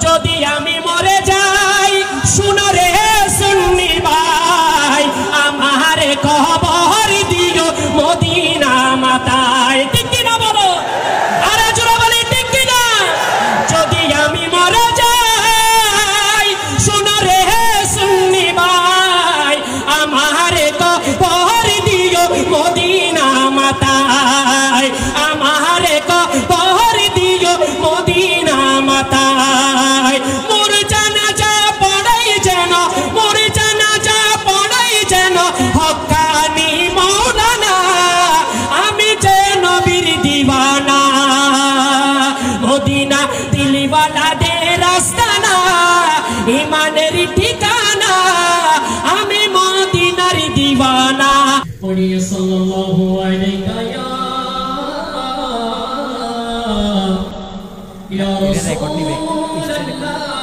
যদি আমি মরে যাই শুনো রে সুন্নি ভাই আমার কবর দিও মদিনা মাতায় ঠিক কি না বলো আরে জোরে বলি ঠিক কি না যদি আমি মরে যাই শুনো রে সুন্নি ভাই আমার কবর দিও মদিনা মাতায় আমার কবর দিও মদিনা মাতায় মোর জানাজা পড়াই যেন হক্কানি মাওলানা আমি যে নবীর দিওয়ানা মদিনা দিলওয়ালাদের আস্তানা ইমানের ঠিকানা আমি মদিনার দিওয়ানা পড়িয়ে সাল্লাল্লাহু আলাইহি ইয়া রাসূলুল্লাহ